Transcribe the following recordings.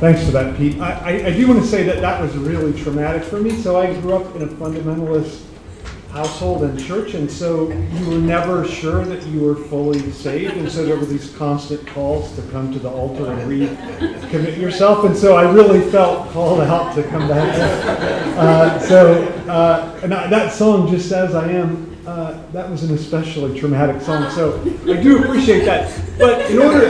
Thanks for that, Pete. I do want to say that that was really traumatic for me. So I grew up in a fundamentalist household and church, and so you were never sure that you were fully saved, and so there were these constant calls to come to the altar and recommit yourself, and so I really felt called out to come back. And that song, Just As I Am, that was an especially traumatic song, so I do appreciate that. But the other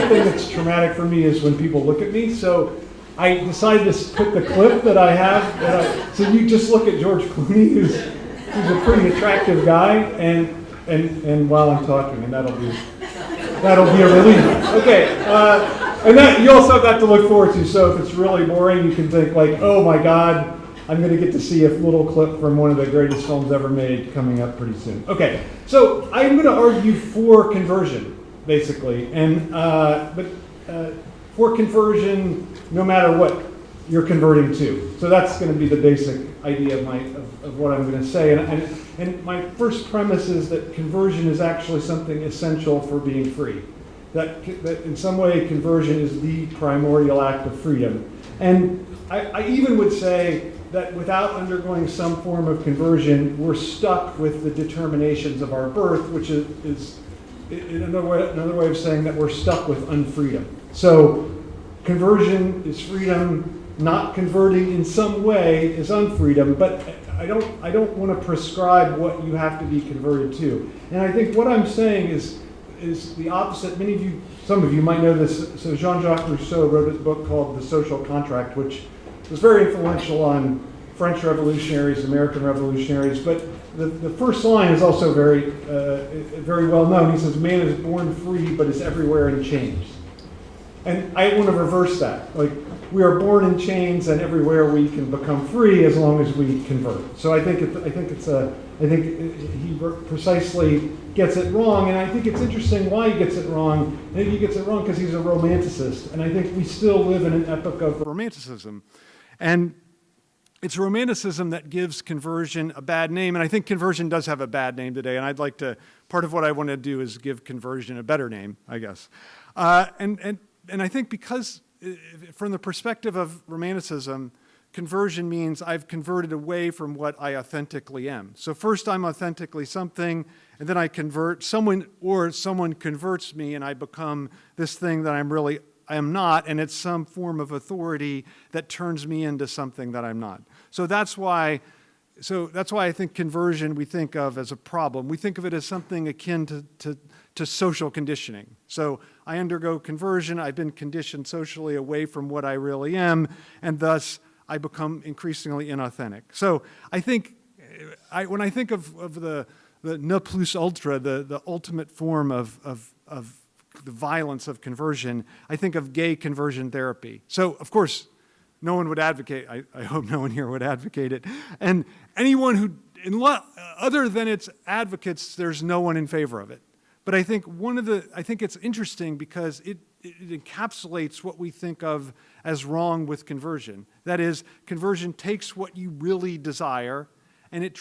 thing that's traumatic for me is when people look at me, so I decided to put the clip that I have, so you just look at George Clooney, who's a pretty attractive guy, and while I'm talking, and that'll be a relief. Okay, and that you also have that to look forward to. So if it's really boring, you can think like, oh my God, I'm going to get to see a little clip from one of the greatest films ever made coming up pretty soon. Okay, so I'm going to argue for conversion, basically, and but for conversion, no matter what you're converting to. So that's going to be the basic idea of what I'm going to say. And my first premise is that conversion is actually something essential for being free. That in some way conversion is the primordial act of freedom. And I even would say that without undergoing some form of conversion, we're stuck with the determinations of our birth, which is another way of saying that we're stuck with unfreedom. So conversion is freedom. Not converting in some way is unfreedom, but I don't want to prescribe what you have to be converted to. And I think what I'm saying is the opposite. Some of you might know this. So Jean-Jacques Rousseau wrote a book called The Social Contract, which was very influential on French revolutionaries, American revolutionaries. But the first line is also very well known. He says, "Man is born free, but is everywhere in chains." And I want to reverse that. Like, we are born in chains, and everywhere we can become free as long as we convert. So I think he precisely gets it wrong, and I think it's interesting why he gets it wrong. I think he gets it wrong because he's a romanticist, and I think we still live in an epoch of romanticism, and it's romanticism that gives conversion a bad name, and I think conversion does have a bad name today, and part of what I want to do is give conversion a better name, I guess, and I think because from the perspective of romanticism, conversion means I've converted away from what I authentically am. So first I'm authentically something, and then I convert someone converts me, and I become this thing that I am not, and it's some form of authority that turns me into something that I'm not. So that's why I think conversion we think of as a problem. We think of it as something akin to social conditioning. So I undergo conversion, I've been conditioned socially away from what I really am, and thus I become increasingly inauthentic. So I think, when I think of the ne plus ultra, the ultimate form of the violence of conversion, I think of gay conversion therapy. So, of course, no one would advocate, I hope no one here would advocate it, and anyone who, other than its advocates, there's no one in favor of it. But I think it's interesting because it encapsulates what we think of as wrong with conversion. That is, conversion takes what you really desire and it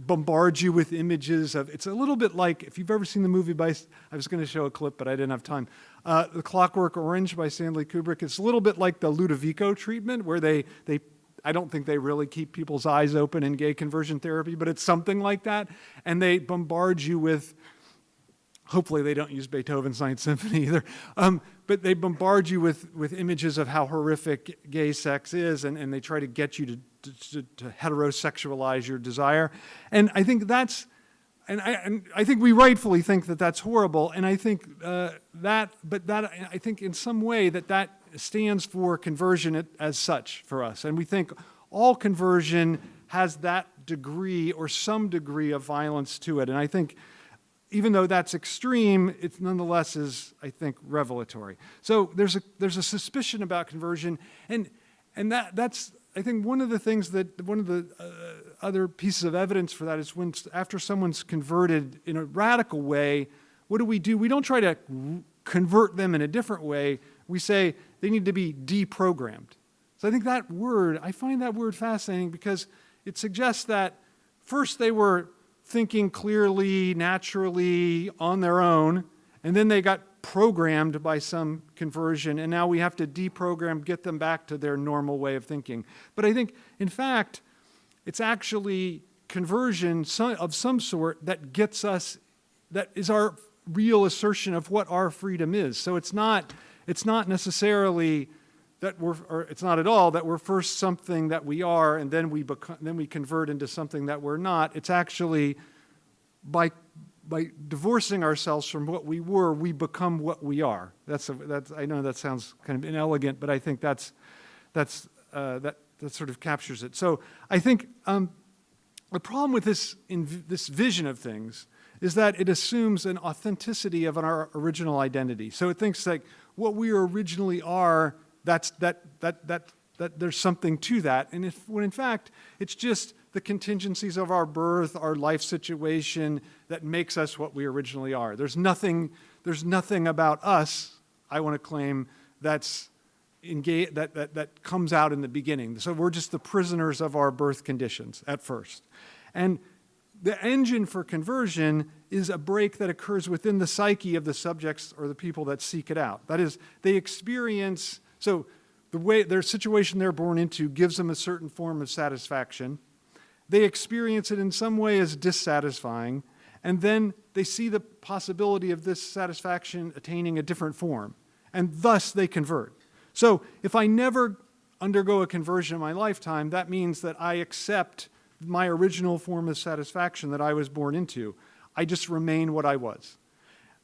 bombards you with images of, it's a little bit like, if you've ever seen the movie I was going to show a clip, but I didn't have time. The Clockwork Orange by Stanley Kubrick, it's a little bit like the Ludovico treatment where I don't think they really keep people's eyes open in gay conversion therapy, but it's something like that. And they bombard you with, hopefully they don't use Beethoven's Ninth Symphony either, but they bombard you with images of how horrific gay sex is, and they try to get you to heterosexualize your desire. And I think I think we rightfully think that that's horrible, and I think I think in some way that stands for conversion as such for us. And we think all conversion has that degree or some degree of violence to it. And I think even though that's extreme, it nonetheless is, I think, revelatory. So there's a suspicion about conversion, and that's I think one of the other pieces of evidence for that is when after someone's converted in a radical way, what do? We don't try to convert them in a different way. We say they need to be deprogrammed. So I think I find that word fascinating because it suggests that first they were thinking clearly, naturally, on their own, and then they got programmed by some conversion, and now we have to deprogram, get them back to their normal way of thinking. But I think, in fact, it's actually conversion of some sort that gets us, that is our real assertion of what our freedom is. So it's not necessarily that it's not at all that we're first something that we are, and then we convert into something that we're not. It's actually by divorcing ourselves from what we were, we become what we are. I know that sounds kind of inelegant, but I think that sort of captures it. So I think the problem with this vision of things is that it assumes an authenticity of our original identity. So it thinks like what we originally are, that there's something to that, and when in fact it's just the contingencies of our birth, our life situation that makes us what we originally are. There's nothing about us, I want to claim, that comes out in the beginning. So we're just the prisoners of our birth conditions at first. And the engine for conversion is a break that occurs within the psyche of the subjects or the people that seek it out. That is, they experience, so the way their situation they're born into gives them a certain form of satisfaction. They experience it in some way as dissatisfying, and then they see the possibility of this satisfaction attaining a different form, and thus they convert. So if I never undergo a conversion in my lifetime, that means that I accept my original form of satisfaction that I was born into. I just remain what I was.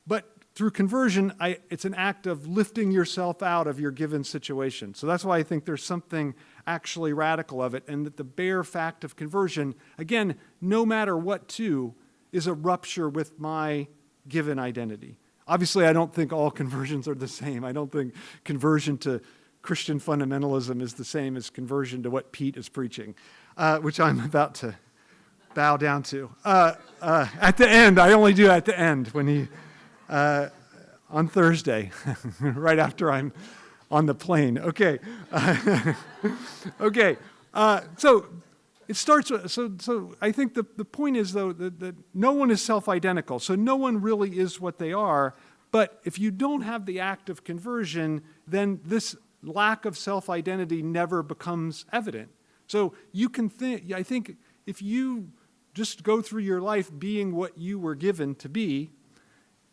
But through conversion, it's an act of lifting yourself out of your given situation. So that's why I think there's something actually radical of it, and that the bare fact of conversion, again, no matter what to, is a rupture with my given identity. Obviously, I don't think all conversions are the same. I don't think conversion to Christian fundamentalism is the same as conversion to what Pete is preaching, which I'm about to bow down to. At the end, I only do at the end when he... on Thursday, right after I'm on the plane. Okay. Okay. So it starts with, so I think the point is, though, that no one is self-identical. So no one really is what they are. But if you don't have the act of conversion, then this lack of self-identity never becomes evident. So you can think, I think if you just go through your life being what you were given to be,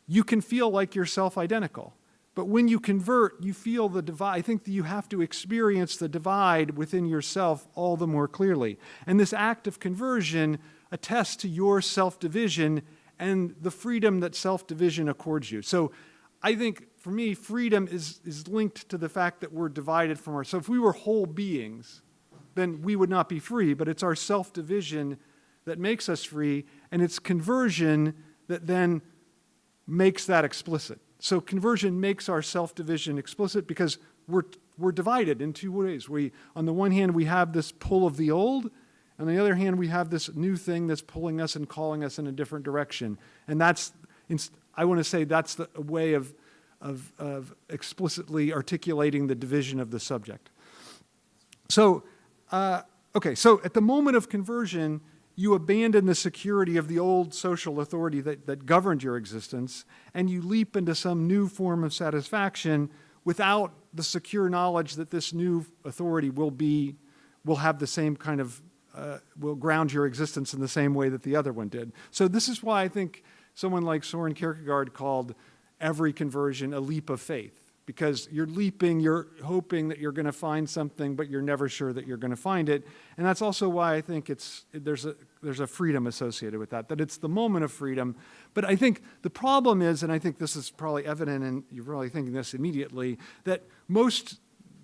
you can feel like you're self-identical. But when you convert, you feel the divide. I think that you have to experience the divide within yourself all the more clearly. And this act of conversion attests to your self-division and the freedom that self-division accords you. So I think, for me, freedom is linked to the fact that we're divided from ourselves. So if we were whole beings, then we would not be free. But it's our self-division that makes us free, and it's conversion that then makes that explicit. So conversion makes our self-division explicit because we're divided in two ways. On the one hand, we have this pull of the old. On the other hand, we have this new thing that's pulling us and calling us in a different direction. And I want to say that's the way of explicitly articulating the division of the subject. So, so at the moment of conversion, you abandon the security of the old social authority that governed your existence, and you leap into some new form of satisfaction without the secure knowledge that this new authority will have the same kind of, will ground your existence in the same way that the other one did. So this is why I think someone like Soren Kierkegaard called every conversion a leap of faith. Because you're leaping, you're hoping that you're going to find something, but you're never sure that you're going to find it. And that's also why I think there's a freedom associated with that it's the moment of freedom. But I think the problem is, and I think this is probably evident, and you're probably thinking this immediately, that most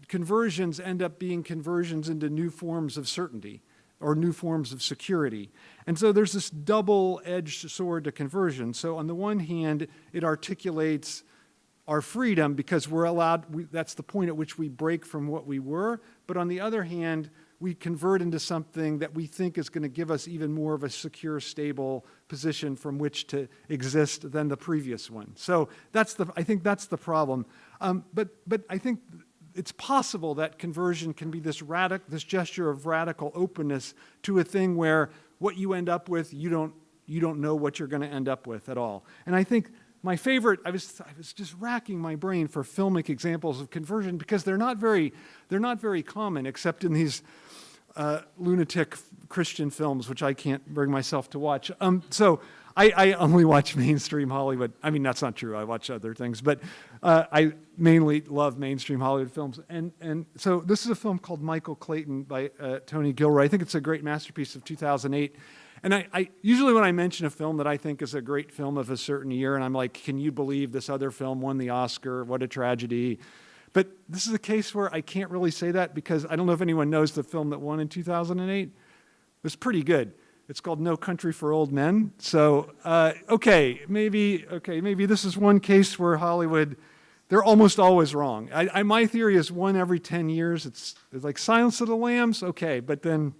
conversions end up being conversions into new forms of certainty or new forms of security. And so there's this double-edged sword to conversion. So on the one hand, it articulates our freedom because we're allowed, that's the point at which we break from what we were. But on the other hand, we convert into something that we think is going to give us even more of a secure, stable position from which to exist than the previous one. So I think that's the problem. But I think it's possible that conversion can be this gesture of radical openness to a thing where what you end up with, you don't know what you're going to end up with at all. And I think my favorite, I was just racking my brain for filmic examples of conversion because they're not very common except in these lunatic Christian films, which I can't bring myself to watch. So I only watch mainstream Hollywood. I mean, that's not true. I watch other things, but I mainly love mainstream Hollywood films. And so this is a film called Michael Clayton by Tony Gilroy. I think it's a great masterpiece of 2008. And I usually when I mention a film that I think is a great film of a certain year, and I'm like, can you believe this other film won the Oscar? What a tragedy. But this is a case where I can't really say that because I don't know if anyone knows the film that won in 2008. It was pretty good. It's called No Country for Old Men. So, maybe this is one case where Hollywood, they're almost always wrong. My theory is one every 10 years. It's like Silence of the Lambs, okay, but then,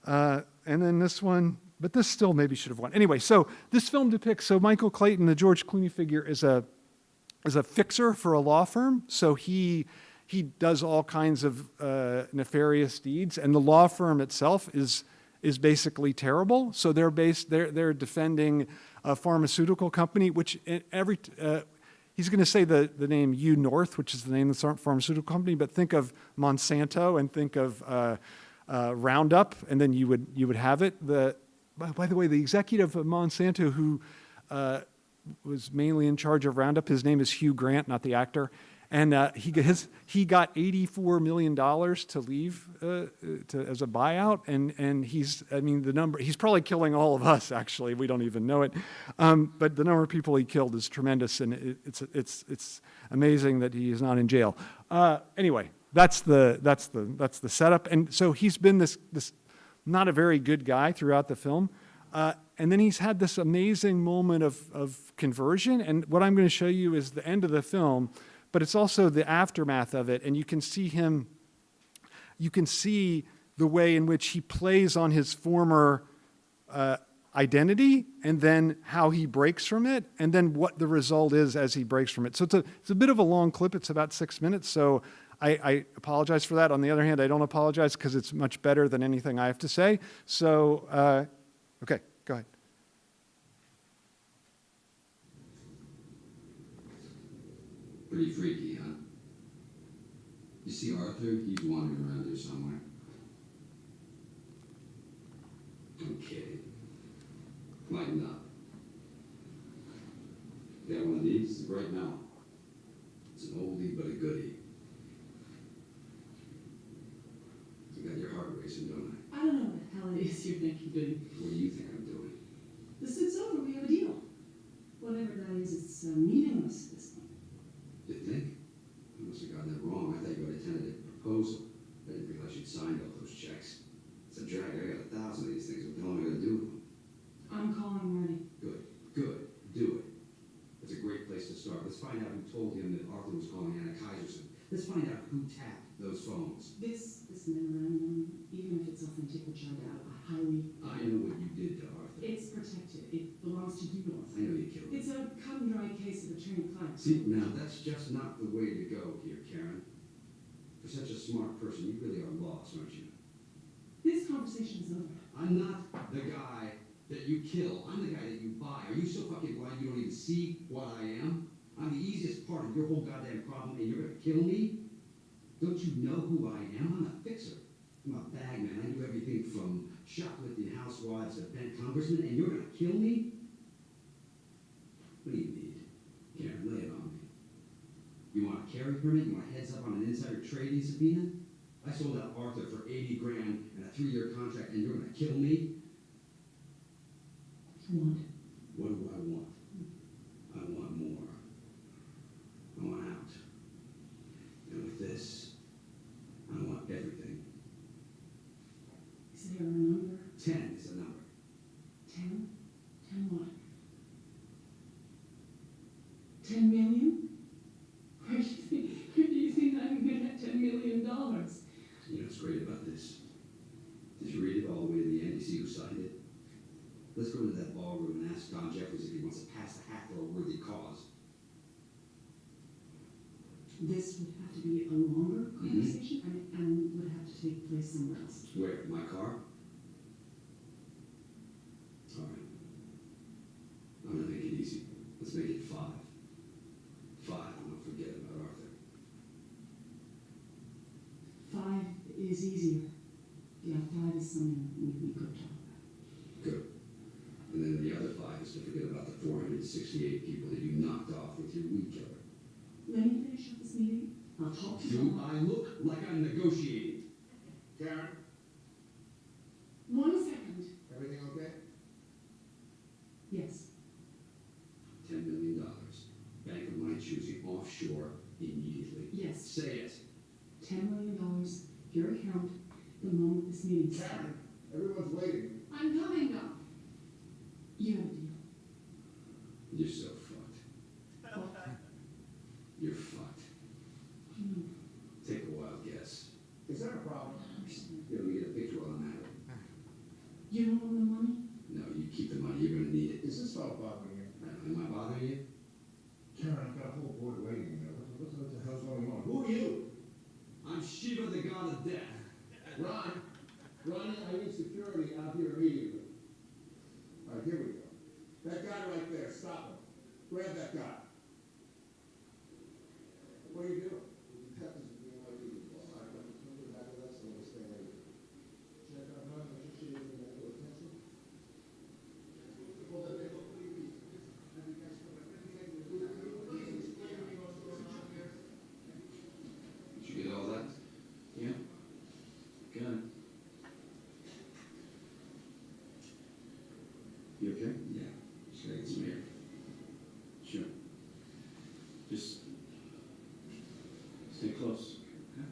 and then this one, but this still maybe should have won. Anyway, so this film depicts, so Michael Clayton, the George Clooney figure, is a fixer for a law firm. So he does all kinds of nefarious deeds, and the law firm itself is basically terrible. So they're defending a pharmaceutical company, which he's going to say the name U North, which is the name of the pharmaceutical company, but think of Monsanto and think of Roundup, and then you would have it. By the way, the executive of Monsanto who was mainly in charge of Roundup, his name is Hugh Grant, not the actor. And he got $84 million to leave as a buyout, and he's probably killing all of us. Actually, we don't even know it, but the number of people he killed is tremendous, and it's amazing that he is not in jail. Anyway, that's the setup, and so he's been this not a very good guy throughout the film, and then he's had this amazing moment of conversion, and what I'm going to show you is the end of the film. But it's also the aftermath of it, and you can see the way in which he plays on his former identity, and then how he breaks from it, and then what the result is as he breaks from it. So it's a bit of a long clip. It's about 6 minutes, so I apologize for that. On the other hand, I don't apologize because it's much better than anything I have to say. So, okay, go ahead. Pretty freaky, huh? You see Arthur? He's wandering around here somewhere. I'm kidding. Lighten up. You got one of these? Right now. It's an oldie but a goodie. You got your heart racing, don't I don't know what the hell it is you think you're doing. I? What do you think I'm doing? The suit's over. We have a deal. Whatever that is, it's meaningless at this point. You think? I must have gotten that wrong. I thought you had a tentative proposal. I didn't realize you'd signed all those checks. It's a drag. I got 1,000 of these things. What the hell am I going to do with them? I'm calling Marty. Good. Do it. It's a great place to start. Let's find out who told him that Arthur was calling Anna Kaiserson. Let's find out who tapped those phones. This memorandum, even if it's authentic, which I doubt, I know what you did to Arthur. It's protected. It belongs to Due North. I know you killed him. It's a cut and dry case of attorney-client. See, now that's just not the way to go here, Karen. For such a smart person, you really are lost, aren't you? This conversation is over. I'm not the guy that you kill. I'm the guy that you buy. Are you so fucking blind you don't even see what I am? I'm the easiest part of your whole goddamn problem, and you're gonna kill me? Don't you know who I am? I'm a fixer. I'm a bag man. I do everything from shoplifting housewives to bent congressmen, and you're gonna kill me? What do you need? Karen, lay it on me. You want a carry permit? You want a heads up on an insider trading subpoena? I sold out Arthur for 80 grand and a 3-year contract, and you're gonna kill me? You want it? What do I want? I want more. I want out. And with this, I want everything. Is there a number? 10 is the number. 10? 10 what? 10 million? Where do you think I'm going to get $10 million? You know what's great about this? Did you read it all the way to the end? You see who signed it? Let's go into that ballroom and ask Don Jeffries if he wants to pass the hat for a worthy cause. This would have to be a longer conversation and would have to take place somewhere else. Where? My car? All right. I'm gonna make it easy. Let's make it fun. is easier. The other 5 is something we could talk about. Good. And then the other 5 is to forget about the 468 people that you knocked off with your weed killer. Let me finish up this meeting. I'll talk to Do you. I look like I'm negotiating? Karen, 1 second. everything okay? Yes. $10 million. Bank of my choosing offshore immediately. Yes. Say it. $10 million, your account, the moment this meeting starts. Karen, everyone's waiting. I'm coming, Doc. You have a deal. You're so fucked. What? You're fucked. What do you mean? Take a wild guess. Is that a problem? I don't understand. Here, let me get a picture while I'm at it. You don't want the money? No, you keep the money. You're gonna need it. Is this fellow bothering you? Am I bothering you? Karen, I've got a whole board waiting there. What the hell's going on? Who are you? I'm Shiva, the god of death. Ron, Ronnie, I need security out here immediately. All right, here we go. That guy right there, stop him. Grab that guy. What are you doing? Detectives are being like you. All right, let me come back to that, so we'll stay right here. Check out her, make sure she doesn't get any attention. Well, then they look pretty weak. Have you guys put everything? Please explain to me what's going on here. Did you get all that? Yeah. Got it. You okay? Yeah. Just gotta get some air. Sure. Just stay close. Okay?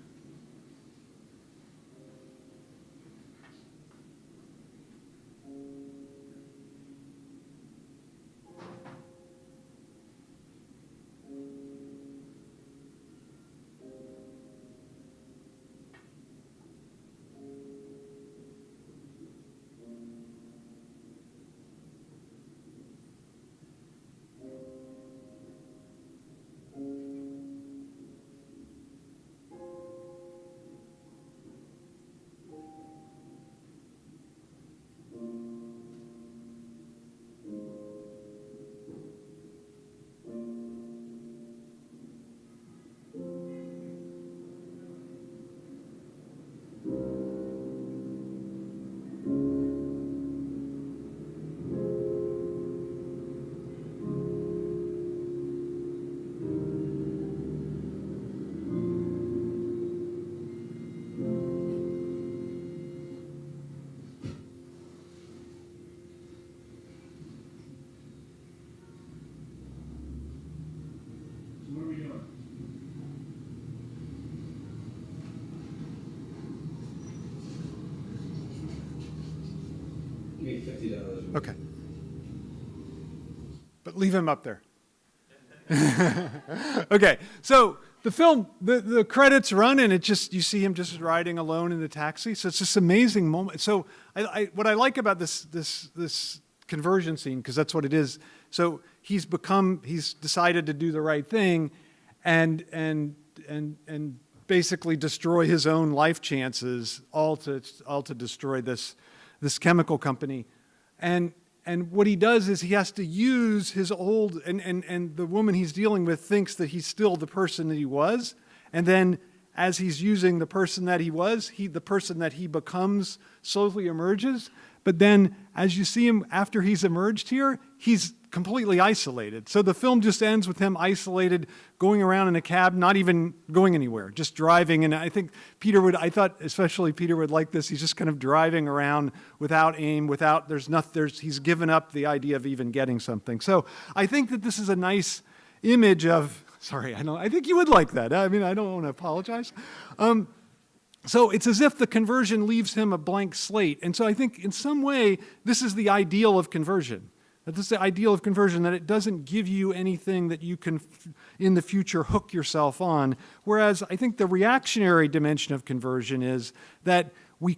So what are we doing? Give me $50. Okay. But leave him up there. Okay, so the film, the credits run, and it just, you see him just riding alone in the taxi. So it's this amazing moment. So what I like about this conversion scene, because that's what it is. So he's decided to do the right thing, and basically destroy his own life chances, all to destroy this chemical company. And what he does is he has to use his old, and the woman he's dealing with thinks that he's still the person that he was. And then as he's using the person that he was, the person that he becomes slowly emerges. But then as you see him after he's emerged here, he's completely isolated. So the film just ends with him isolated, going around in a cab, not even going anywhere, just driving. And I think I thought especially Peter would like this. He's just kind of driving around without aim, he's given up the idea of even getting something. So I think that this is a nice image of, I think you would like that. I mean, I don't want to apologize. So it's as if the conversion leaves him a blank slate. And so I think in some way, this is the ideal of conversion. That this is the ideal of conversion, that it doesn't give you anything that you can, in the future, hook yourself on. Whereas I think the reactionary dimension of conversion is that we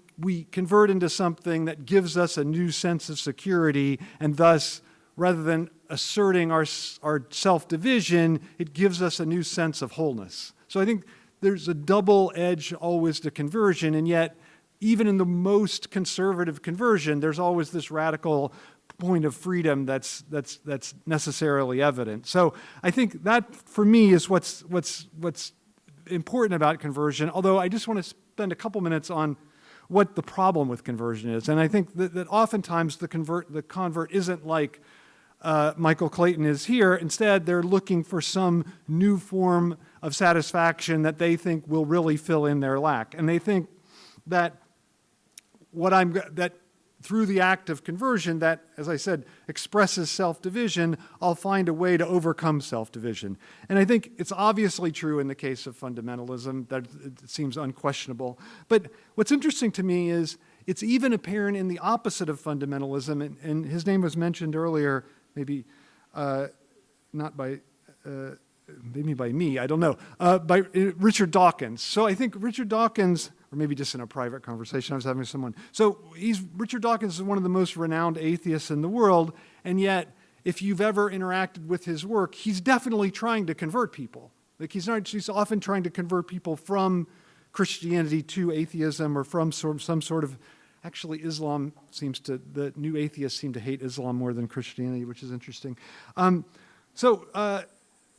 convert into something that gives us a new sense of security, and thus, rather than asserting our self-division, it gives us a new sense of wholeness. So I think there's a double edge always to conversion, and yet even in the most conservative conversion, there's always this radical point of freedom that's necessarily evident. So I think that, for me, is what's important about conversion. Although I just want to spend a couple minutes on what the problem with conversion is. And I think that oftentimes the convert isn't like Michael Clayton is here. Instead, they're looking for some new form of satisfaction that they think will really fill in their lack. And they think that that through the act of conversion that, as I said, expresses self-division, I'll find a way to overcome self-division. And I think it's obviously true in the case of fundamentalism, that it seems unquestionable. But what's interesting to me is it's even apparent in the opposite of fundamentalism, and his name was mentioned earlier, maybe not by... maybe by me, I don't know, by Richard Dawkins. So I think Richard Dawkins, or maybe just in a private conversation I was having with someone. So Richard Dawkins is one of the most renowned atheists in the world, and yet if you've ever interacted with his work, he's definitely trying to convert people. Like he's often trying to convert people from Christianity to atheism or from some sort of, actually Islam the new atheists seem to hate Islam more than Christianity, which is interesting.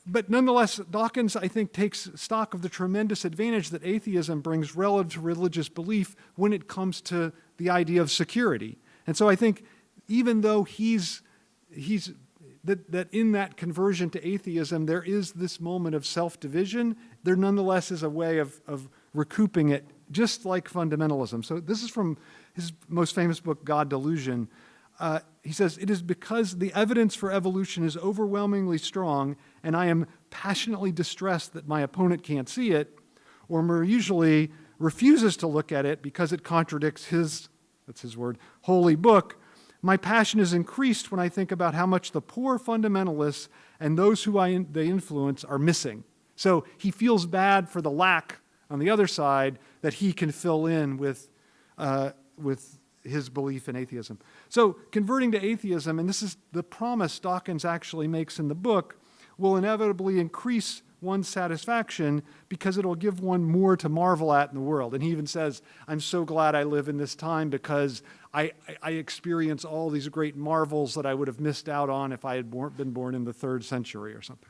But nonetheless, Dawkins, I think, takes stock of the tremendous advantage that atheism brings relative to religious belief when it comes to the idea of security. And so I think even though that in that conversion to atheism, there is this moment of self-division, there nonetheless is a way of recouping it, just like fundamentalism. So this is from his most famous book, God Delusion. He says, "It is because the evidence for evolution is overwhelmingly strong, and I am passionately distressed that my opponent can't see it, or more usually refuses to look at it because it contradicts his," that's his word, "holy book. My passion is increased when I think about how much the poor fundamentalists and those who they influence are missing." So he feels bad for the lack on the other side that he can fill in with his belief in atheism. So converting to atheism, and this is the promise Dawkins actually makes in the book, will inevitably increase one's satisfaction because it'll give one more to marvel at in the world. And he even says, I'm so glad I live in this time because I experience all these great marvels that I would have missed out on if I had been born in the 3rd century or something.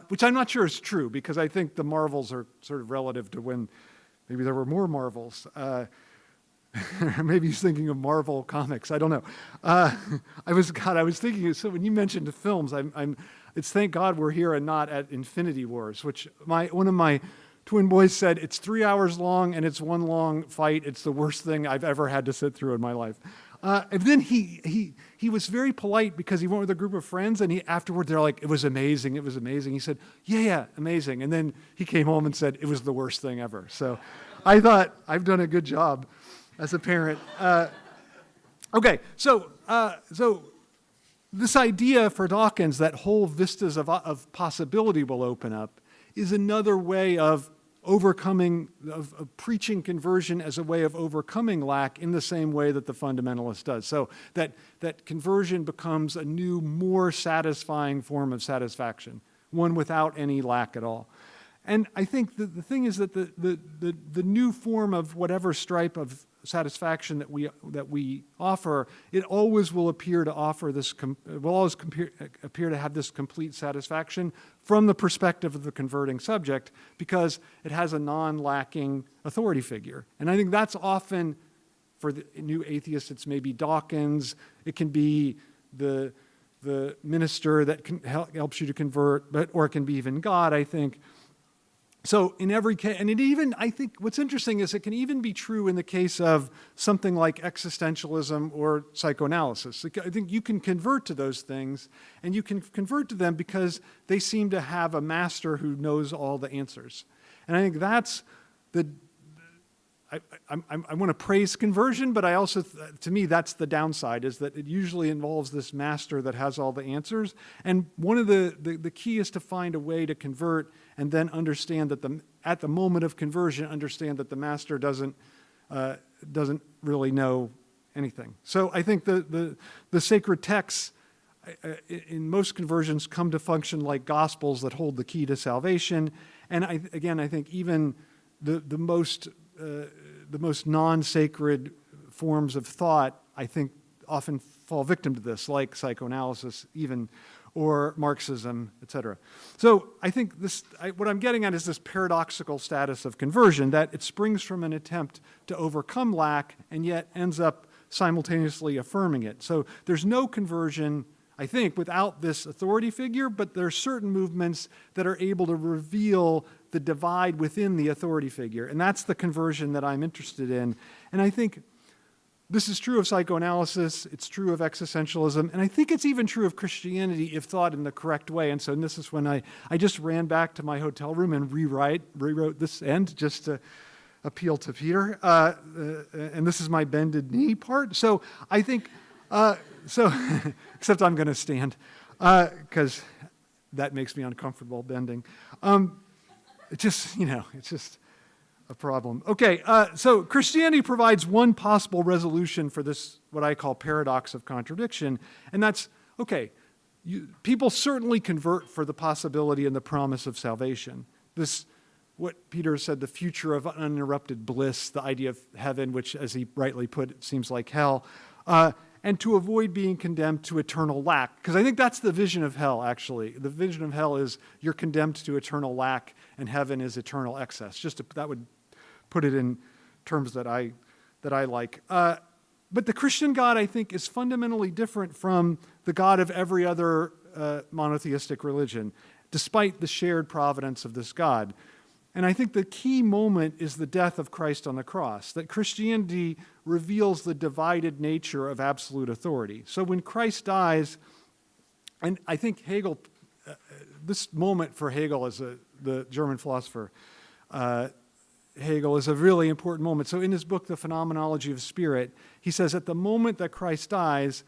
Which I'm not sure is true, because I think the marvels are sort of relative to when maybe there were more marvels. Maybe he's thinking of Marvel comics. I don't know. I was thinking. So when you mentioned the films, it's thank God we're here and not at Infinity Wars, which one of my twin boys said it's 3 hours long and it's one long fight. It's the worst thing I've ever had to sit through in my life. And then he was very polite because he went with a group of friends, and afterward they're like, it was amazing. He said, yeah, amazing. And then he came home and said it was the worst thing ever. So I thought I've done a good job as a parent. Okay, so this idea for Dawkins that whole vistas of possibility will open up is another way of overcoming, of preaching conversion as a way of overcoming lack in the same way that the fundamentalist does. So that conversion becomes a new, more satisfying form of satisfaction, one without any lack at all. And I think the thing is that the new form of whatever stripe of satisfaction that we offer, it always will appear to offer this, will always appear to have this complete satisfaction from the perspective of the converting subject, because it has a non-lacking authority figure. And I think that's often, for the new atheists, it's maybe Dawkins, it can be the minister that helps you to convert, or it can be even God, I think. So in every case, and I think what's interesting is it can even be true in the case of something like existentialism or psychoanalysis. I think you can convert to those things, and you can convert to them because they seem to have a master who knows all the answers. And I think that's I want to praise conversion, but I also, to me, that's the downside, is that it usually involves this master that has all the answers. And one of the key is to find a way to convert and then understand that at the moment of conversion, understand that the master doesn't really know anything. So I think the sacred texts in most conversions come to function like gospels that hold the key to salvation. And I think even the most non-sacred forms of thought, I think, often fall victim to this, like psychoanalysis even, or Marxism, etc. So I think what I'm getting at is this paradoxical status of conversion, that it springs from an attempt to overcome lack and yet ends up simultaneously affirming it. So there's no conversion, I think, without this authority figure, but there are certain movements that are able to reveal the divide within the authority figure, and that's the conversion that I'm interested in. And I think this is true of psychoanalysis, it's true of existentialism, and I think it's even true of Christianity if thought in the correct way. And so this is when I just ran back to my hotel room and rewrote this end just to appeal to Peter. And this is my bended knee part. So I think, except I'm going to stand because that makes me uncomfortable bending. It's just a problem. Okay, so Christianity provides one possible resolution for this, what I call paradox of contradiction, and that's, okay, people certainly convert for the possibility and the promise of salvation. This, what Peter said, the future of uninterrupted bliss, the idea of heaven, which, as he rightly put, it seems like hell, and to avoid being condemned to eternal lack. Because I think that's the vision of hell, actually. The vision of hell is you're condemned to eternal lack, and heaven is eternal excess. That would put it in terms that I like. But the Christian God, I think, is fundamentally different from the God of every other monotheistic religion, despite the shared providence of this God. And I think the key moment is the death of Christ on the cross, that Christianity reveals the divided nature of absolute authority. So when Christ dies, and I think Hegel, this moment for Hegel as the German philosopher, Hegel is a really important moment. So in his book, The Phenomenology of Spirit, he says at the moment that Christ dies,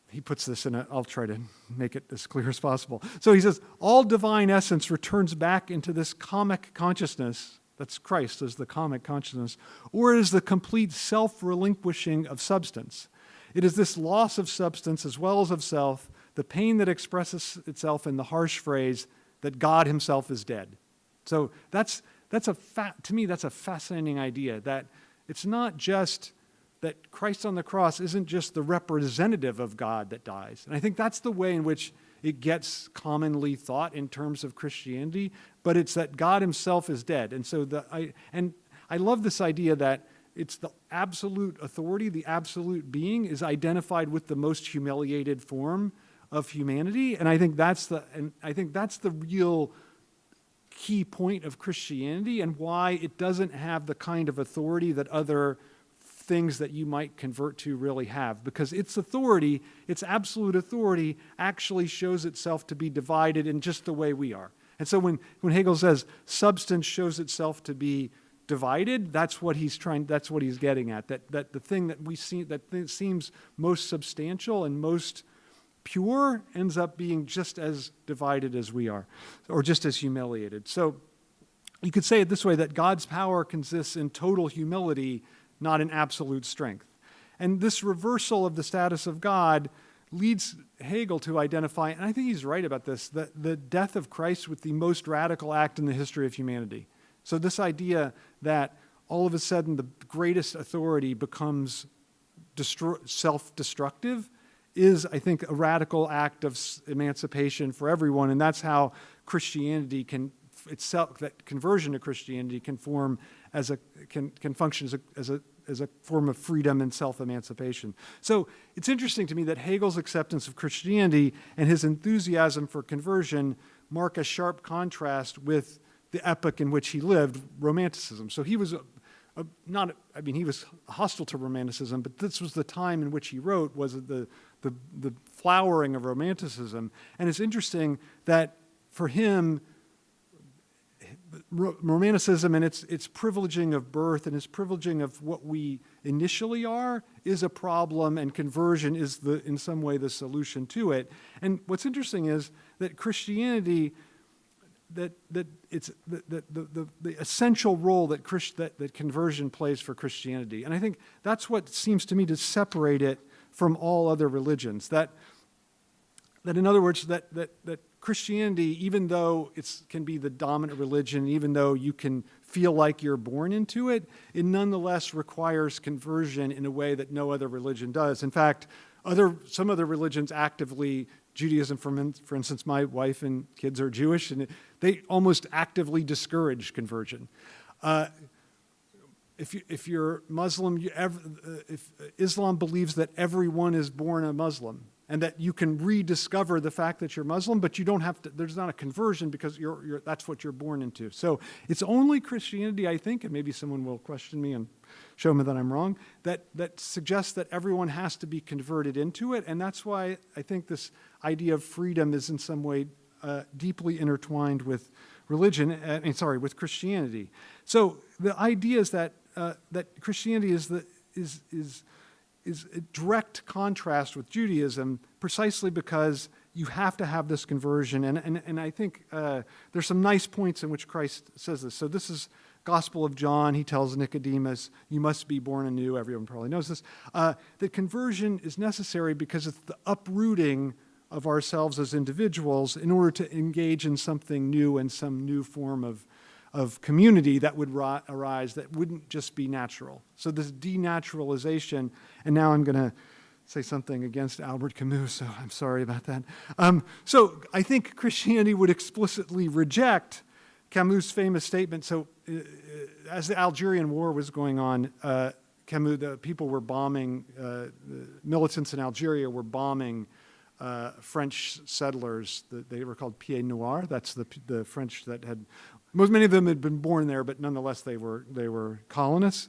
he puts this I'll try to make it as clear as possible. So he says, all divine essence returns back into this comic consciousness, that's Christ as the comic consciousness, or it is the complete self-relinquishing of substance. It is this loss of substance as well as of self, the pain that expresses itself in the harsh phrase that God himself is dead. So to me, that's a fascinating idea, that it's not just that Christ on the cross isn't just the representative of God that dies. And I think that's the way in which it gets commonly thought in terms of Christianity, but it's that God himself is dead. And so I love this idea that it's the absolute authority, the absolute being is identified with the most humiliated form of humanity. And I think that's the real key point of Christianity and why it doesn't have the kind of authority that other things that you might convert to really have, because its authority, its absolute authority, actually shows itself to be divided in just the way we are. And so when Hegel says substance shows itself to be divided, that's what he's getting at, that the thing that we see that seems most substantial and most pure ends up being just as divided as we are, or just as humiliated. So you could say it this way, that God's power consists in total humility, not in absolute strength. And this reversal of the status of God leads Hegel to identify, and I think he's right about this, the death of Christ with the most radical act in the history of humanity. So this idea that all of a sudden the greatest authority becomes self-destructive is, I think, a radical act of emancipation for everyone, and that's how Christianity that conversion to Christianity can function as a form of freedom and self-emancipation. So it's interesting to me that Hegel's acceptance of Christianity and his enthusiasm for conversion mark a sharp contrast with the epoch in which he lived, Romanticism. So he was he was hostile to Romanticism, but this was the time in which he wrote, was the flowering of Romanticism. And it's interesting that for him, Romanticism and its privileging of birth and its privileging of what we initially are is a problem, and conversion is in some way the solution to it. And what's interesting is that Christianity, that it's the essential role that conversion plays for Christianity. And I think that's what seems to me to separate it from all other religions. That in other words, that Christianity, even though it can be the dominant religion, even though you can feel like you're born into it, it nonetheless requires conversion in a way that no other religion does. In fact, some other religions actively Judaism, for instance, my wife and kids are Jewish, and they almost actively discourage conversion. If you're Muslim, if Islam believes that everyone is born a Muslim, and that you can rediscover the fact that you're Muslim, but you don't have to, there's not a conversion because that's what you're born into. So it's only Christianity, I think, and maybe someone will question me and show me that I'm wrong, that suggests that everyone has to be converted into it. And that's why I think this idea of freedom is in some way deeply intertwined with religion, with Christianity. So the idea is that Christianity is a direct contrast with Judaism, precisely because you have to have this conversion. And I think there's some nice points in which Christ says this. So this is Gospel of John. He tells Nicodemus, you must be born anew. Everyone probably knows this. That conversion is necessary because it's the uprooting of ourselves as individuals in order to engage in something new and some new form of community that would arise that wouldn't just be natural. So this denaturalization, and now I'm going to say something against Albert Camus, so I'm sorry about that. So I think Christianity would explicitly reject Camus' famous statement. So as the Algerian War was going on, Camus, the people were bombing, militants in Algeria were bombing French settlers. They were called Pieds Noirs. That's the French that had, many of them had been born there, but nonetheless they were colonists.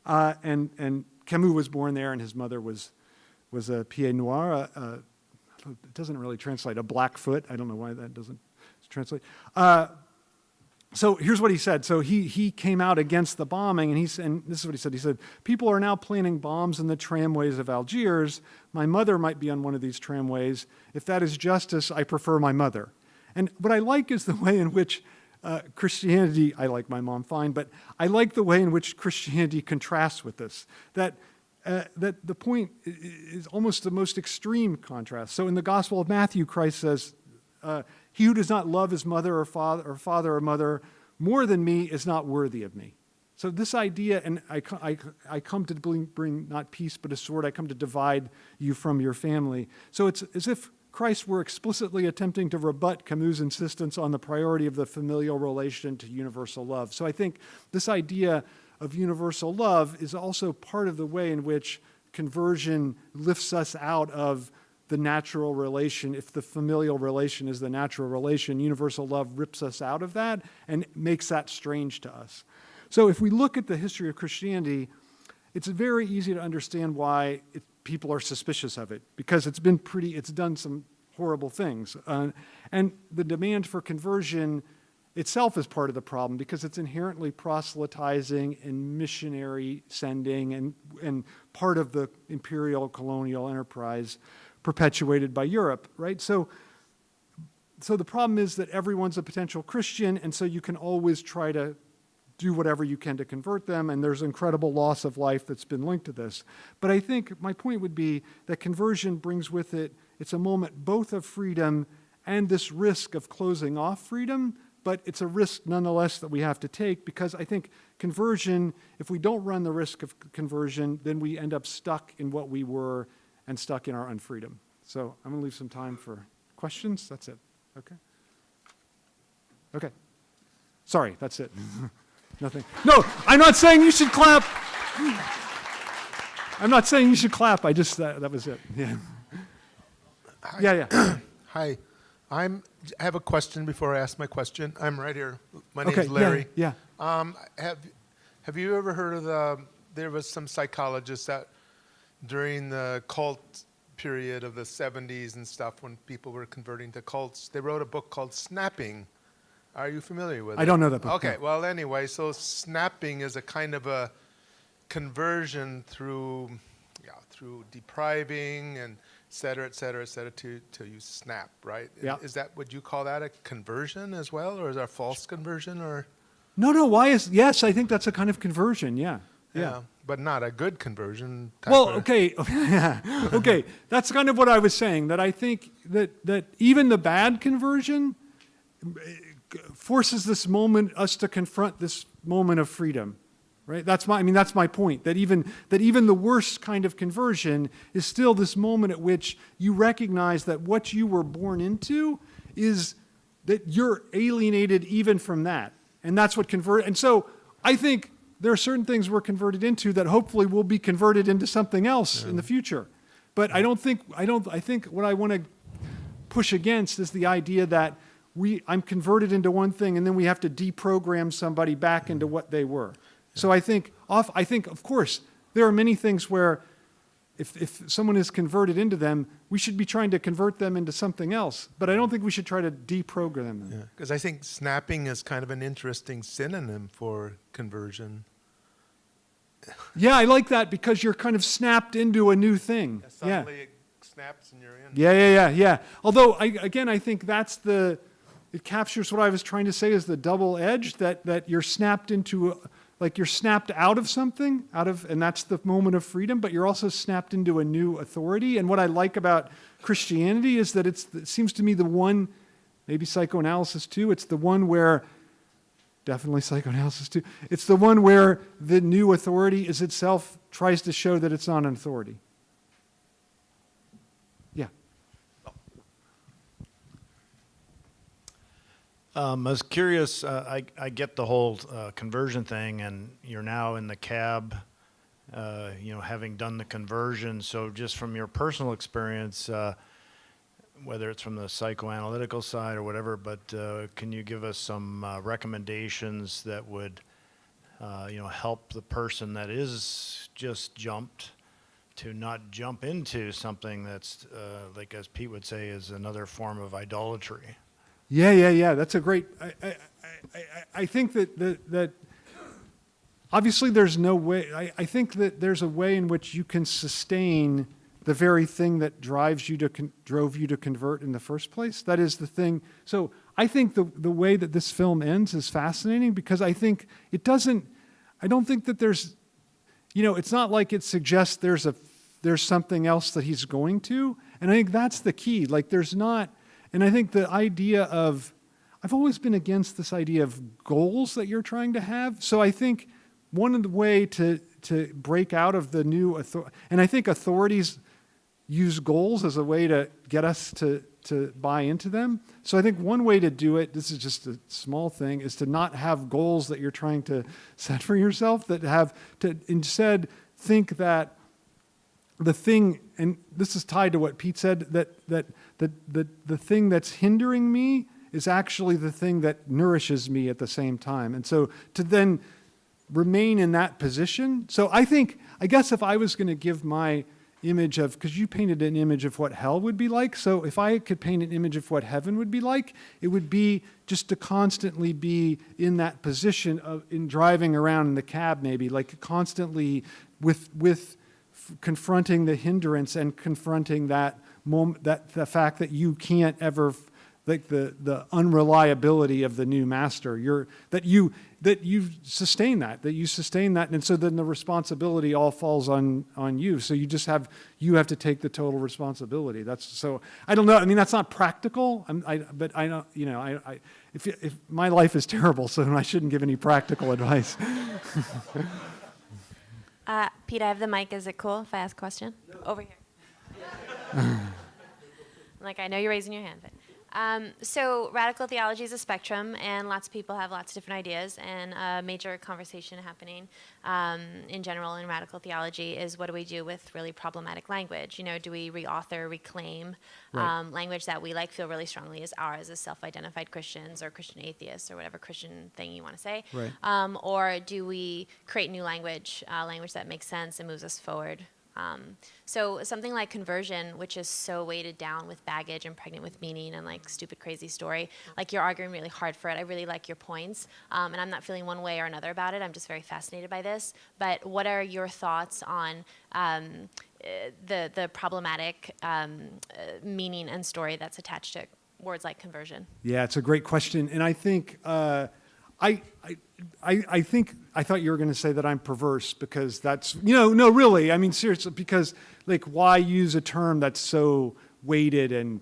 And Camus was born there, and his mother was a Pieds Noirs. It doesn't really translate. A Blackfoot. I don't know why that doesn't translate. So here's what he said. So he came out against the bombing, and this is what he said. He said, people are now planting bombs in the tramways of Algiers. My mother might be on one of these tramways. If that is justice, I prefer my mother. And what I like is the way in which Christianity, I like my mom fine, but I like the way in which Christianity contrasts with this. That the point is almost the most extreme contrast. So in the Gospel of Matthew, Christ says, he who does not love his mother or father or mother more than me is not worthy of me. So this idea, and I come to bring not peace but a sword, I come to divide you from your family. So it's as if Christ were explicitly attempting to rebut Camus' insistence on the priority of the familial relation to universal love. So I think this idea of universal love is also part of the way in which conversion lifts us out of the natural relation. If the familial relation is the natural relation, universal love rips us out of that and makes that strange to us. So if we look at the history of Christianity, it's very easy to understand why people are suspicious of it, because it's done some horrible things. And the demand for conversion itself is part of the problem, because it's inherently proselytizing and missionary sending and part of the imperial colonial enterprise perpetuated by Europe, right? So the problem is that everyone's a potential Christian, and so you can always try to do whatever you can to convert them, and there's incredible loss of life that's been linked to this. But I think my point would be that conversion brings with it, it's a moment both of freedom and this risk of closing off freedom, but it's a risk nonetheless that we have to take, because I think conversion, if we don't run the risk of conversion, then we end up stuck in what we were and stuck in our unfreedom. So I'm going to leave some time for questions. That's it. Okay? Okay. Sorry, that's it. Nothing. No, I'm not saying you should clap. I'm not saying you should clap. I just, that was it. Yeah. Hi. Yeah. Hi. I have a question before I ask my question. I'm right here. My name's Okay. Larry. Yeah. Have you ever heard of there was some psychologists that during the cult period of the 70s and stuff, when people were converting to cults, they wrote a book called Snapping. Are you familiar with it? I don't know that book. Okay, No. well, anyway, so snapping is a kind of a conversion through depriving and et cetera, till you snap, right? Yeah. Would you call that a conversion as well, or is that a false conversion, or? No, yes, I think that's a kind of conversion, yeah. But not a good conversion. Well, okay, okay, that's kind of what I was saying, that I think that even the bad conversion forces us to confront this moment of freedom. right? That's my point, that even the worst kind of conversion is still this moment at which you recognize that what you were born into is that you're alienated even from that. And that's what and so I think there are certain things we're converted into that hopefully will be converted into something else in the future. But I think what I want to push against is the idea that I'm converted into one thing and then we have to deprogram somebody back into what they were. So I think, of course, there are many things where if someone is converted into them, we should be trying to convert them into something else. But I don't think we should try to deprogram them. Because I think snapping is kind of an interesting synonym for conversion. Yeah, I like that because you're kind of snapped into a new thing. Suddenly it snaps and you're in. Yeah. Although, I think it captures what I was trying to say is the double edge, that you're snapped into, like you're snapped out of something, and that's the moment of freedom, but you're also snapped into a new authority. And what I like about Christianity is that it seems to me the one, maybe psychoanalysis too, it's the one where, definitely psychoanalysis too, it's the one where the new authority is itself tries to show that it's not an authority. Yeah. I was curious, I get the whole conversion thing, and you're now in the cab, having done the conversion. So just from your personal experience, whether it's from the psychoanalytical side or whatever, but can you give us some recommendations that would, help the person that is just jumped to not jump into something that's, like as Pete would say, is another form of idolatry? Yeah. That's a great. I think that obviously there's no way. I think that there's a way in which you can sustain the very thing that drove you to convert in the first place. That is the thing. So I think the way that this film ends is fascinating because I think it doesn't. I don't think that there's. It's not like it suggests there's something else that he's going to, and I think that's the key. Like there's not. And I think the idea of, I've always been against this idea of goals that you're trying to have. So I think one of the way to break out of the new authority, and I think authorities use goals as a way to get us to buy into them. So I think one way to do it, this is just a small thing, is to not have goals that you're trying to set for yourself, that have to instead think that the thing, and this is tied to what Pete said, that the thing that's hindering me is actually the thing that nourishes me at the same time. And so to then remain in that position. So I guess if I was going to give my image of, because you painted an image of what hell would be like, so if I could paint an image of what heaven would be like, it would be just to constantly be in that position of, in driving around in the cab maybe, like constantly with confronting the hindrance and confronting that moment, that the fact that you can't ever, like the unreliability of the new master. That you sustain that, and so then the responsibility all falls on you. So you have to take the total responsibility. I don't know. I mean, that's not practical. But I know, if my life is terrible, so I shouldn't give any practical advice. Pete, I have the mic. Is it cool if I ask a question? No. Over here. I know you're raising your hand, but so radical theology is a spectrum, and lots of people have lots of different ideas, and a major conversation happening in general in radical theology is what do we do with really problematic language? Do we reauthor, reclaim language that we feel really strongly is ours as self-identified Christians or Christian atheists or whatever Christian thing you want to say? Right. Or do we create new language that makes sense and moves us forward? So something like conversion, which is so weighted down with baggage and pregnant with meaning and stupid, crazy story, you're arguing really hard for it. I really like your points, and I'm not feeling one way or another about it. I'm just very fascinated by this. But what are your thoughts on the problematic meaning and story that's attached to words like conversion? Yeah, it's a great question, and I think I thought you were going to say that I'm perverse because that's, no, really. I mean, seriously, because why use a term that's so weighted and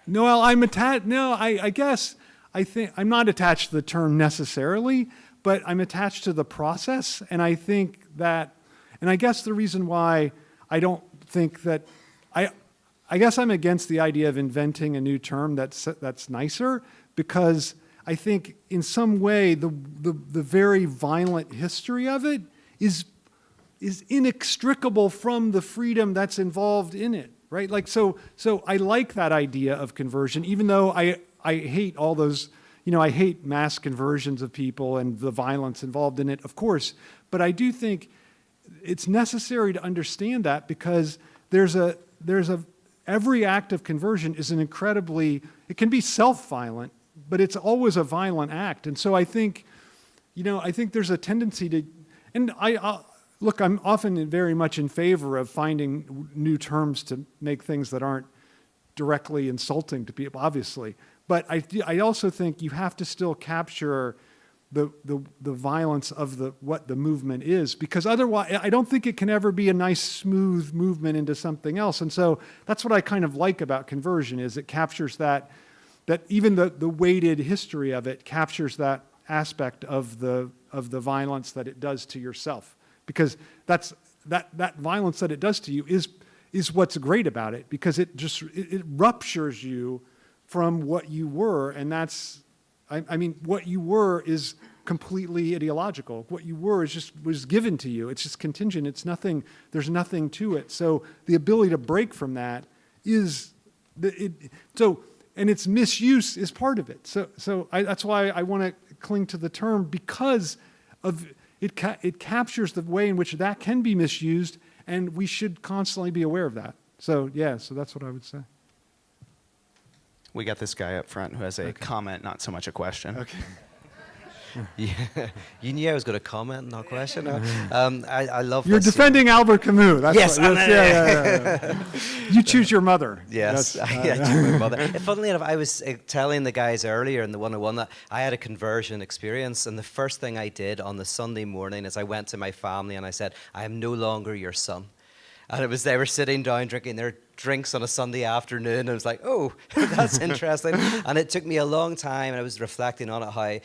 no, well, I'm attached. No, I guess I'm not attached to the term necessarily, but I'm attached to the process. And I think that, and I guess the reason why I don't think that, I guess I'm against the idea of inventing a new term that's nicer, because I think in some way the very violent history of it is inextricable from the freedom that's involved in it, right? Like, so I like that idea of conversion, even though I hate all those, I hate mass conversions of people and the violence involved in it, of course, but I do think it's necessary to understand that, because every act of conversion is it can be self-violent, but it's always a violent act. And so I think, I think there's a tendency to, and look, I'm often very much in favor of finding new terms to make things that aren't directly insulting to people, obviously. But I also think you have to still capture the violence of what the movement is, because otherwise I don't think it can ever be a nice smooth movement into something else. And so that's what I kind of like about conversion, is it captures that even the weighted history of it captures that aspect of the violence that it does to yourself, because that violence that it does to you is what's great about it, because it ruptures you from what you were, and that's, I mean, what you were is completely ideological. What you were was given to you. It's just contingent. It's nothing. There's nothing to it. So the ability to break from that and its misuse is part of it. So that's why I want to cling to the term, because of it captures the way in which that can be misused, and we should constantly be aware of that. So so that's what I would say. We got this guy up front who has a comment, not so much a question. Okay. Yeah, you knew I was going to comment, not question. I love. You're defending Albert Camus. That's yes, yeah. You choose your mother. Yes, I choose my mother. Funnily enough, I was telling the guys earlier in the 101 that I had a conversion experience, and the first thing I did on the Sunday morning is I went to my family and I said, "I am no longer your son." And they were sitting down drinking their drinks on a Sunday afternoon, and I was like, "Oh, that's interesting." And it took me a long time, and I was reflecting on it, how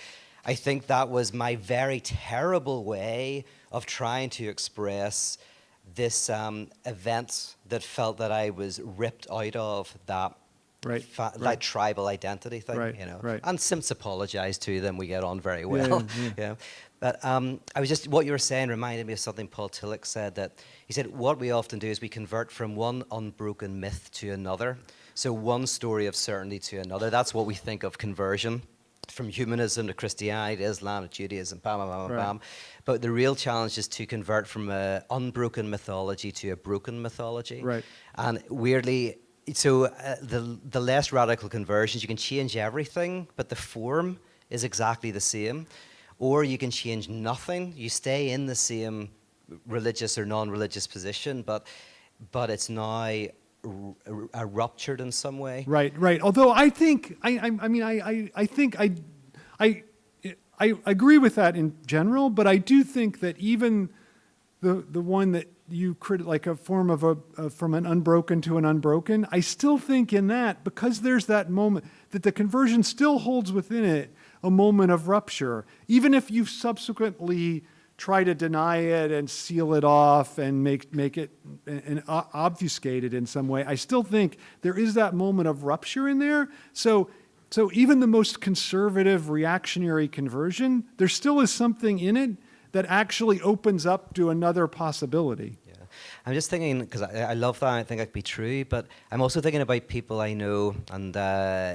I think that was my very terrible way of trying to express this event that felt that I was ripped out of that that tribal identity thing, And since apologized to them, we get on very well. Yeah. But I was just, what you were saying reminded me of something Paul Tillich said, that he said, what we often do is we convert from one unbroken myth to another. So one story of certainty to another. That's what we think of conversion. From humanism to Christianity to Islam to Judaism, bam, bam, bam, bam. But the real challenge is to convert from an unbroken mythology to a broken mythology. Right. And weirdly, so the less radical conversions, you can change everything, but the form is exactly the same. Or you can change nothing. You stay in the same religious or non-religious position, but it's now ruptured in some way. Right. Although I think, I agree with that in general, but I do think that even the one that you like a form of from an unbroken to an unbroken, I still think in that, because there's that moment that the conversion still holds within it a moment of rupture, even if you subsequently try to deny it and seal it off and make it and obfuscate it in some way. I still think there is that moment of rupture in there. So even the most conservative reactionary conversion, there still is something in it that actually opens up to another possibility. Yeah. I'm just thinking, because I love that, I think that could be true, but I'm also thinking about people I know, and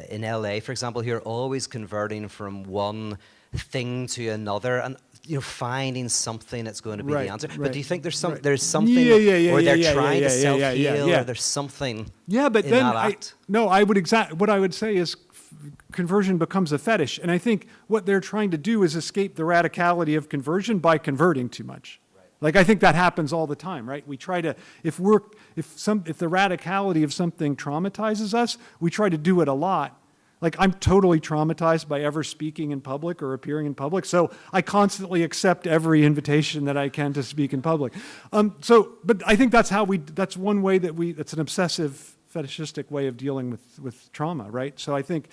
in LA, for example, who are always converting from one thing to another, and finding something that's going to be the answer. But do you think there's something where they're trying to self-heal, or there's something but in then that act? What I would say is conversion becomes a fetish. And I think what they're trying to do is escape the radicality of conversion by converting too much. Right. Like, I think that happens all the time, right? We try to, if the radicality of something traumatizes us, we try to do it a lot. Like, I'm totally traumatized by ever speaking in public or appearing in public, so I constantly accept every invitation that I can to speak in public. But I think that's one way that's an obsessive fetishistic way of dealing with trauma, right? So I think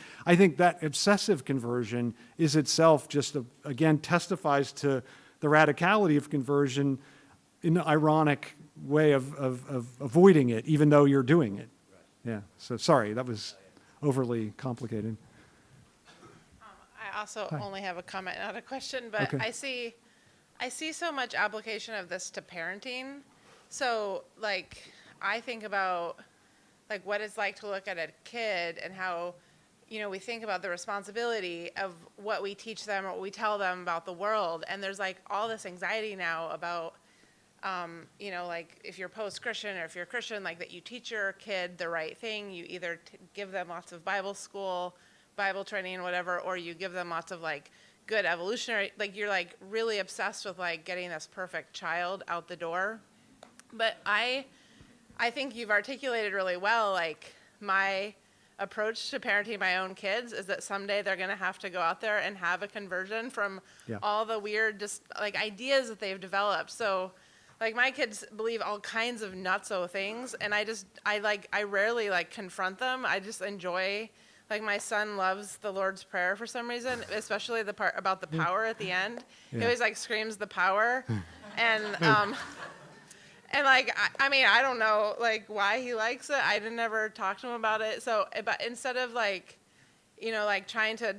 that obsessive conversion is itself just, again, testifies to the radicality of conversion in an ironic way of avoiding it, even though you're doing it. Yeah, so sorry, that was overly complicated. I also Hi. only have a comment, not a question, but Okay. I see so much application of this to parenting. So like I think about like what it's like to look at a kid and how, you know, we think about the responsibility of what we teach them or what we tell them about the world. And there's like all this anxiety now about, you know, like if you're post-Christian or if you're Christian, like that you teach your kid the right thing. You either give them lots of Bible school, Bible training, whatever, or you give them lots of like good evolutionary, like you're like really obsessed with like getting this perfect child out the door. But I think you've articulated really well, like my approach to parenting my own kids is that someday they're going to have to go out there and have a conversion from all the weird just like ideas that they've developed. So like my kids believe all kinds of nutso things, and I rarely like confront them. I just enjoy, like my son loves the Lord's Prayer for some reason, especially the part about the power at the end. He always like screams the power, and like I mean I don't know like why he likes it. I didn't ever talk to him about it. So but instead of like, you know, like trying to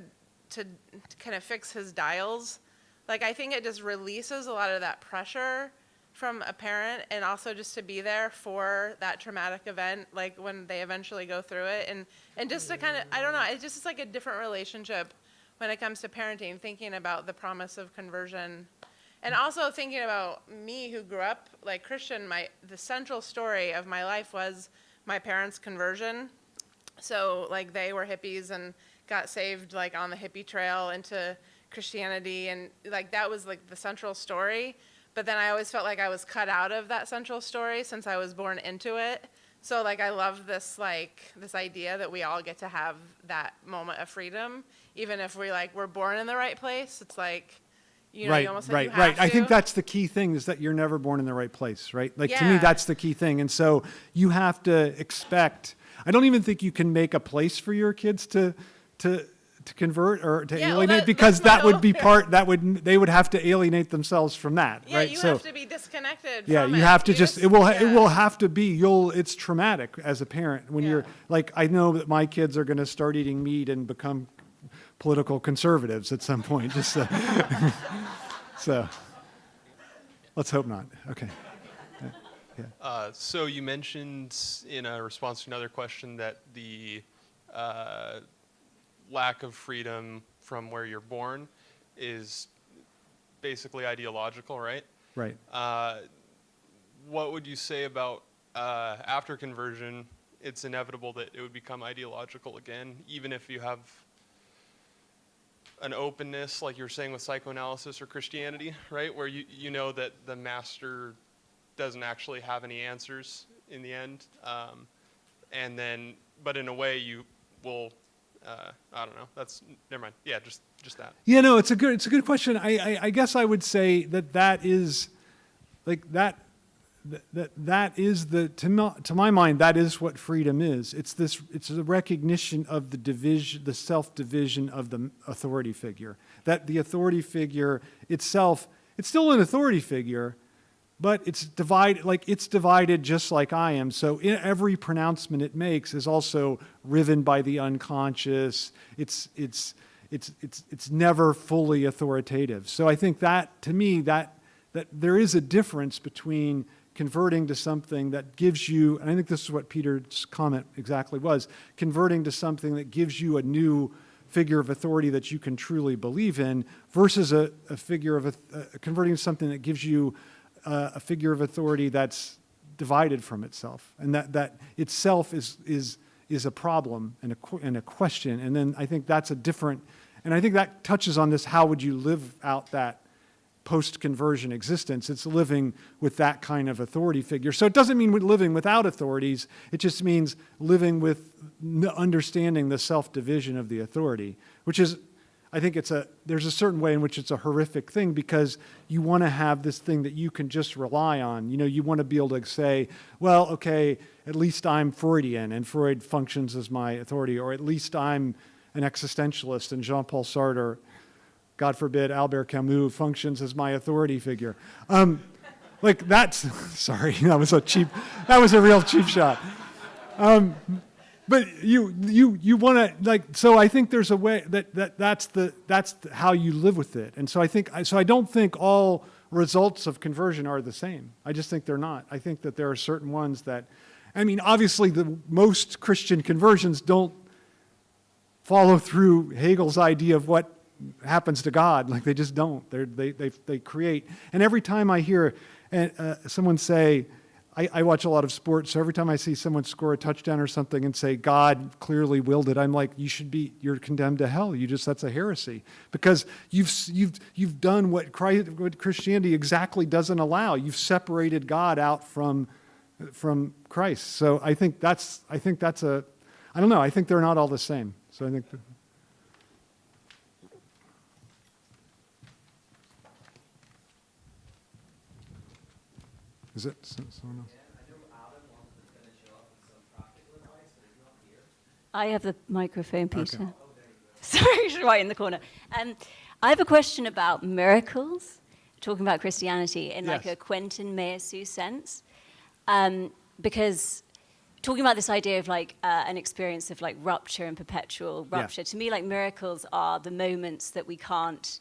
kind of fix his dials, like I think it just releases a lot of that pressure from a parent, and also just to be there for that traumatic event, like when they eventually go through it, and just to kind of, I don't know, it's just like a different relationship when it comes to parenting, thinking about the promise of conversion. And also thinking about me who grew up like Christian, the central story of my life was my parents' conversion. So like they were hippies and got saved like on the hippie trail into Christianity, and like that was like the central story. But then I always felt like I was cut out of that central story since I was born into it. So like I love this idea that we all get to have that moment of freedom, even if we're born in the right place. It's like, you know, you almost like you have to. I think that's the key thing, is that you're never born in the right place, right? Like to me, Yeah. that's the key thing. And so you have to expect, I don't even think you can make a place for your kids to convert or to alienate, because that's that would be they would have to alienate themselves from that, Yeah, right? you so have to be disconnected yeah, from you it. have to You it will yeah. have to be, it's traumatic as a parent when you're like, I know that my kids are going to start eating meat and become political conservatives at some point, just so let's hope not. Okay. So you mentioned in a response to another question that the lack of freedom from where you're born is basically ideological, right? Right. What would you say about after conversion, it's inevitable that it would become ideological again, even if you have an openness, like you were saying with psychoanalysis or Christianity, right? Where you know that the master doesn't actually have any answers in the end. And then, but in a way you will, I don't know, never mind. Yeah, just that. Yeah, no, it's a good question. I guess I would say that is like that is to my mind, that is what freedom is. It's the recognition of the division, the self-division of the authority figure. That the authority figure itself, it's still an authority figure, but it's divided just like I am. So in every pronouncement it makes is also riven by the unconscious. It's never fully authoritative. So I think that, to me, that there is a difference between converting to something that gives you, and I think this is what Peter's comment exactly was, converting to something that gives you a new figure of authority that you can truly believe in, versus a figure of converting to something that gives you a figure of authority that's divided from itself, and that itself is a problem and a question. And then I think that's a different, and I think that touches on this: how would you live out that post-conversion existence? It's living with that kind of authority figure. So it doesn't mean we're living without authorities. It just means living with understanding the self-division of the authority, which is, I think there's a certain way in which it's a horrific thing because you want to have this thing that you can just rely on. You know, you want to be able to say, well, okay, at least I'm Freudian and Freud functions as my authority, or at least I'm an existentialist and Jean-Paul Sartre, God forbid, Albert Camus functions as my authority figure. Like that's, sorry, that was a real cheap shot. But you want to, like, so I think there's a way that's how you live with it. And so I don't think all results of conversion are the same. I just think they're not. I think that there are certain ones that, I mean, obviously most Christian conversions don't follow through Hegel's idea of what happens to God. Like they just don't. They create. And every time I hear someone say, I watch a lot of sports, so every time I see someone score a touchdown or something and say God clearly willed it, I'm like, you're condemned to hell. That's a heresy because you've done what Christianity exactly doesn't allow. You've separated God out from Christ. So I think that's I don't know. I think they're not all the same. So I think. Is it someone else? I have the microphone, Peter. Okay. Sorry, she's right in the corner. I have a question about miracles, talking about Christianity in like Yes. a Quentin Meillassoux sense. Because talking about this idea of like an experience of like rupture and perpetual rupture, to me like miracles are the moments that we can't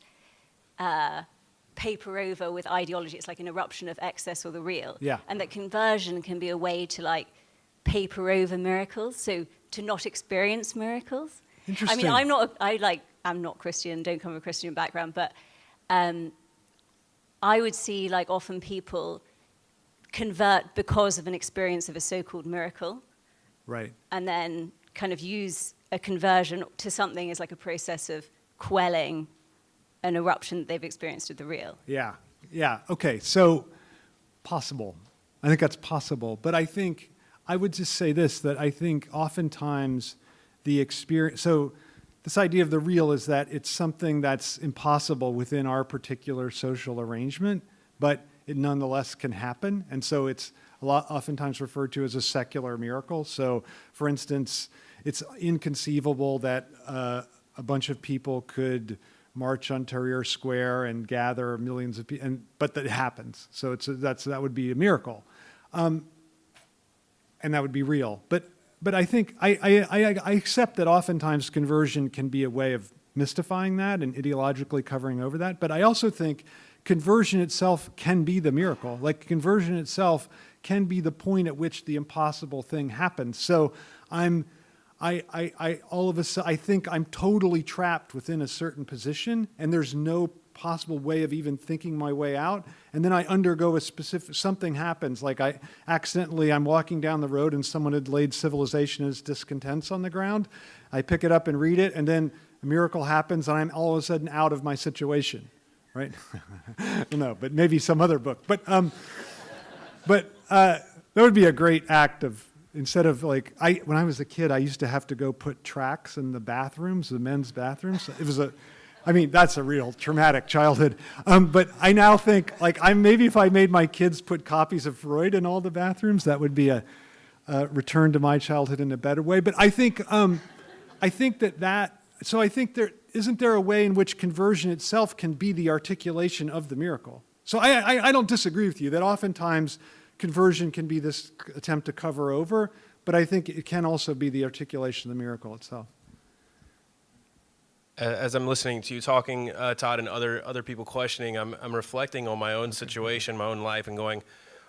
paper over with ideology. It's like an eruption of excess or the real. Yeah. And that conversion can be a way to like paper over miracles, so to not experience miracles. Interesting. I mean, I'm not Christian, don't come from a Christian background, but I would see like often people convert because of an experience of a so-called miracle. Right. And then kind of use a conversion to something as like a process of quelling an eruption that they've experienced of the real. Yeah. Yeah. Okay. So possible. I think that's possible. But I think I would just say this, that I think oftentimes the experience, so this idea of the real is that it's something that's impossible within our particular social arrangement, but it nonetheless can happen. And so it's oftentimes referred to as a secular miracle. So for instance, it's inconceivable that a bunch of people could march on Tahrir Square and gather millions of people, but that happens. So that would be a miracle. And that would be real. But I think I accept that oftentimes conversion can be a way of mystifying that and ideologically covering over that. But I also think conversion itself can be the miracle. Like conversion itself can be the point at which the impossible thing happens. So all of a sudden, I think I'm totally trapped within a certain position, and there's no possible way of even thinking my way out. And then I undergo something happens, like I'm walking down the road and someone had laid Civilization as Discontents on the ground. I pick it up and read it, and then a miracle happens, and I'm all of a sudden out of my situation, right? I don't know, but maybe some other book. But that would be a great act of, instead of like, when I was a kid, I used to have to go put tracts in the bathrooms, the men's bathrooms. It was that's a real traumatic childhood. But I now think, like, maybe if I made my kids put copies of Freud in all the bathrooms, that would be a return to my childhood in a better way. But I think isn't there a way in which conversion itself can be the articulation of the miracle? So I don't disagree with you that oftentimes conversion can be this attempt to cover over, but I think it can also be the articulation of the miracle itself. As I'm listening to you talking, Todd, and other people questioning, I'm reflecting on my own situation, my own life, and going,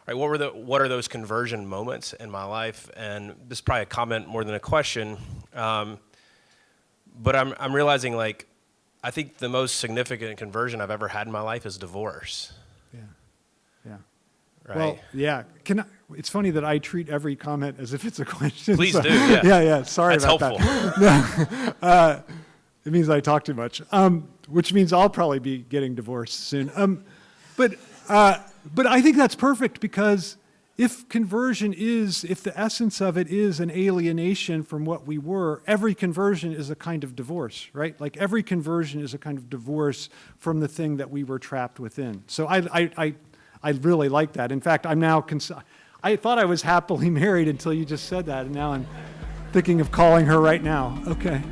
all right, what are those conversion moments in my life? And this is probably a comment more than a question, but I'm realizing, like, I think the most significant conversion I've ever had in my life is divorce. Yeah. Right. Well, yeah. It's funny that I treat every comment as if it's a question. Please so, do. Yeah. Yeah. Sorry That's about helpful. that. It means I talk too much, which means I'll probably be getting divorced soon. But I think that's perfect because if the essence of it is an alienation from what we were, every conversion is a kind of divorce, right? Like every conversion is a kind of divorce from the thing that we were trapped within. So I really like that. In fact, I'm now, I thought I was happily married until you just said that, and now I'm thinking of calling her right now. Okay.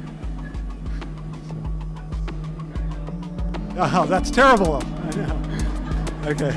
Oh, that's terrible. I know. Okay.